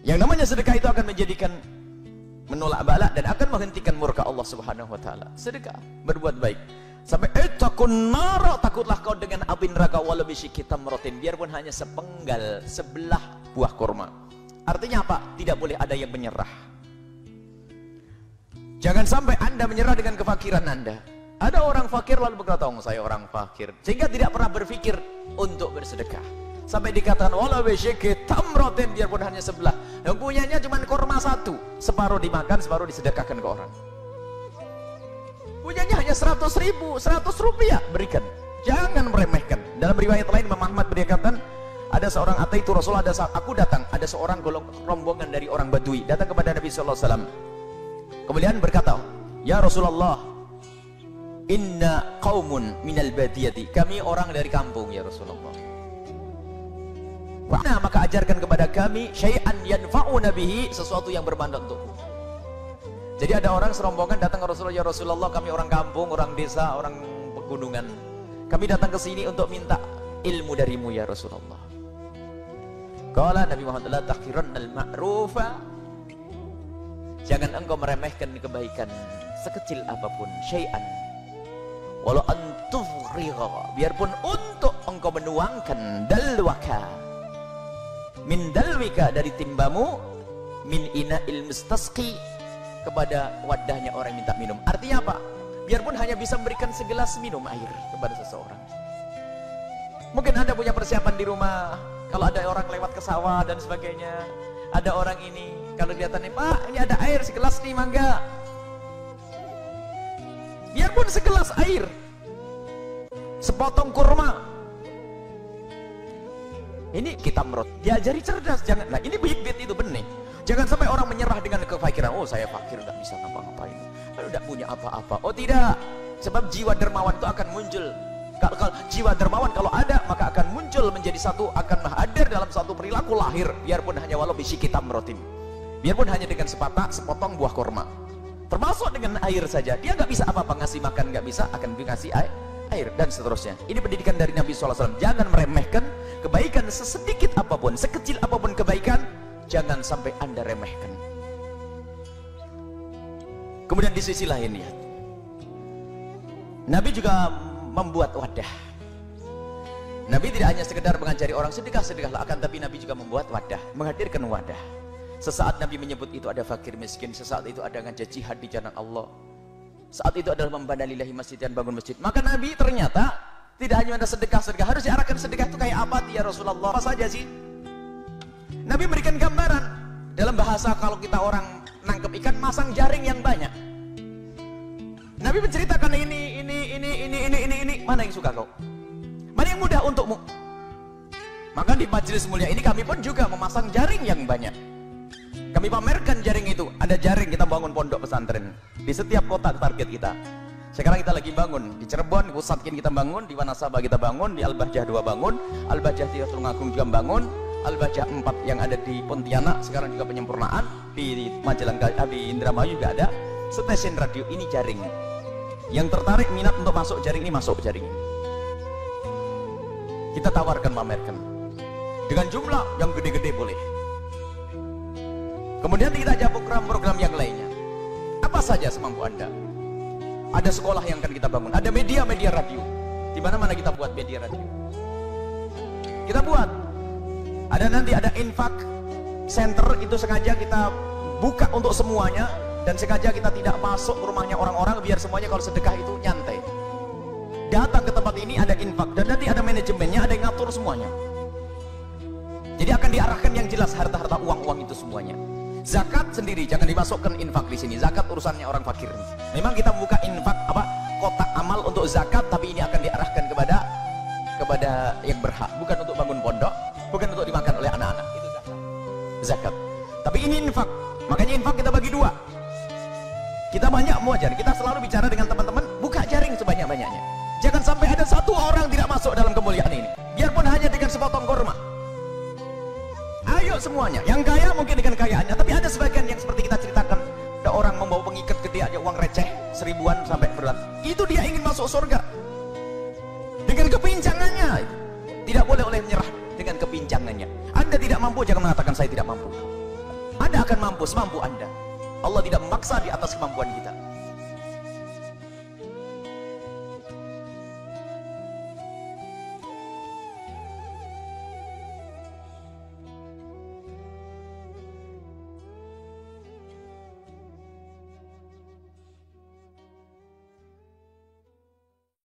Yang namanya sedekah itu akan menjadikan menolak bala dan akan menghentikan murka Allah Subhanahu wa taala. Sedekah, berbuat baik. Sampai takun nara, takutlah kau dengan api neraka walau bisyikki tamratin, biarpun hanya sepenggal, sebelah buah kurma. Artinya apa? Tidak boleh ada yang menyerah. Jangan sampai Anda menyerah dengan kefakiran Anda. Ada orang fakir lalu berkata, "Oh, saya orang fakir," sehingga tidak pernah berpikir untuk bersedekah. Sampai dikatakan walau bisyikki tamratin, biarpun hanya sebelah. Yang punyanya cuma kurma satu, separuh dimakan, separuh disedekahkan ke orang. Punyanya hanya 100.000, 100 rupiah berikan. Jangan meremehkan. Dalam riwayat lain Imam Ahmad berkata, ada seorang ataitu Rasulullah, aku datang, ada seorang rombongan dari orang Badui datang kepada Nabi sallallahu alaihi wasallam. Kemudian berkata, "Ya Rasulullah, inna qaumun minal badiyati." Kami orang dari kampung ya Rasulullah. Nah, maka ajarkan kepada kami syai'an yanfa'una bihi, sesuatu yang bermanfaat untukku. Jadi ada orang serombongan datang ke Rasulullah, "Ya Rasulullah, kami orang kampung, orang desa, orang pegunungan. Kami datang ke sini untuk minta ilmu darimu ya Rasulullah." Qala Nabi Muhammad, "La tahqirannal ma'rufa." Jangan engkau meremehkan kebaikan sekecil apapun, syai'an. Walau antufrigha, biarpun untuk engkau menuangkan dalwaka, min dalwika, dari timbamu, min ina'il mustasqi, kepada wadahnya orang yang minta minum. Artinya apa? Biarpun hanya bisa memberikan segelas minum air kepada seseorang. Mungkin Anda punya persiapan di rumah, kalau ada orang lewat ke sawah dan sebagainya, ada orang ini, kalau kelihatan nih, "Pak, ini ada air segelas nih, mangga." Biarpun segelas air, sepotong kurma, ini kita merot, diajari cerdas. Jangan, nah ini bibit itu benih. Jangan sampai orang menyerah dengan kefakiran. "Oh, saya fakir, tidak bisa ngapa-ngapain, tidak punya apa-apa." Oh tidak, sebab jiwa dermawan itu akan muncul. Kalau jiwa dermawan kalau ada, maka akan muncul menjadi satu, akan hadir dalam satu perilaku lahir, biarpun hanya walau bisyikki tamratin, biarpun hanya dengan sepotong buah kurma, termasuk dengan air saja. Dia nggak bisa apa-apa, ngasih makan nggak bisa, akan dikasih air dan seterusnya. Ini pendidikan dari Nabi SAW. Jangan meremehkan kebaikan sesedikit apapun, sekecil apapun kebaikan, jangan sampai Anda remehkan. Kemudian di sisi lain ya, Nabi juga membuat wadah. Nabi tidak hanya sekedar mengajari orang sedekah-sedekahlah, akan tapi Nabi juga membuat wadah, menghadirkan wadah. Sesaat Nabi menyebut itu ada fakir miskin, sesaat itu ada ngajak jihad di jalan Allah, saat itu adalah membana lillahi masjid dan bangun masjid. Maka Nabi ternyata tidak hanya ada sedekah-sedekah, harus diarahkan sedekah itu kayak apa ya Rasulullah? Apa saja sih? Nabi memberikan gambaran. Dalam bahasa kalau kita orang nangkep ikan, masang jaring yang banyak. Nabi menceritakan ini. Mana yang suka kau? Mana yang mudah untukmu? Maka di majelis mulia ini kami pun juga memasang jaring yang banyak. Kami pamerkan jaring itu. Ada jaring kita bangun pondok pesantren di setiap kota target kita. Sekarang kita lagi bangun di Cirebon, di Pusatkin kita bangun, di Wanasaba kita bangun, di Al-Bahjah 2 bangun, Al-Bahjah 3 Tulungagung juga bangun, Al-Bahjah 4 yang ada di Pontianak sekarang juga penyempurnaan, di Majalengka, di Indramayu juga ada stasiun radio. Ini jaring. Yang tertarik minat untuk masuk jaring ini, masuk jaring ini. Kita tawarkan, pamerkan dengan jumlah yang gede-gede boleh. Kemudian kita ada program-program yang lainnya. Apa saja semampu Anda. Ada sekolah yang akan kita bangun, ada media-media radio. Di mana-mana kita buat media radio. Kita buat. Ada infak center, itu sengaja kita buka untuk semuanya, dan sengaja kita tidak masuk ke rumahnya orang-orang, biar semuanya kalau sedekah itu nyantai. Datang ke tempat ini ada infak, dan nanti ada manajemennya, ada yang ngatur semuanya. Jadi akan diarahkan yang jelas harta-harta uang-uang itu semuanya. Zakat sendiri jangan dimasukkan infak di sini. Zakat urusannya orang fakir. Memang kita membuka infak kotak amal untuk zakat, tapi ini akan diarahkan kepada yang berhak, bukan untuk bangun pondok, bukan untuk dimakan oleh anak-anak. Itu zakat. Tapi ini infak. Makanya infak kita bagi dua. Kita banyak muajar. Kita selalu bicara dengan teman-teman, buka jaring sebanyak-banyaknya. Jangan sampai ada satu orang tidak masuk dalam kemuliaan ini. Biarpun hanya dengan sepotong kurma. Ayo semuanya, yang kaya mungkin dengan kayaannya, tapi ada sebagian yang seperti kita ceritakan, ada orang membawa pengikat gede aja, uang receh seribuan sampai beratus. Itu dia ingin masuk surga dengan kepincangannya. Tidak boleh menyerah dengan kepincangannya. Anda tidak mampu, jangan mengatakan saya tidak mampu. mampu semampu Anda. Allah tidak memaksa di atas kemampuan kita.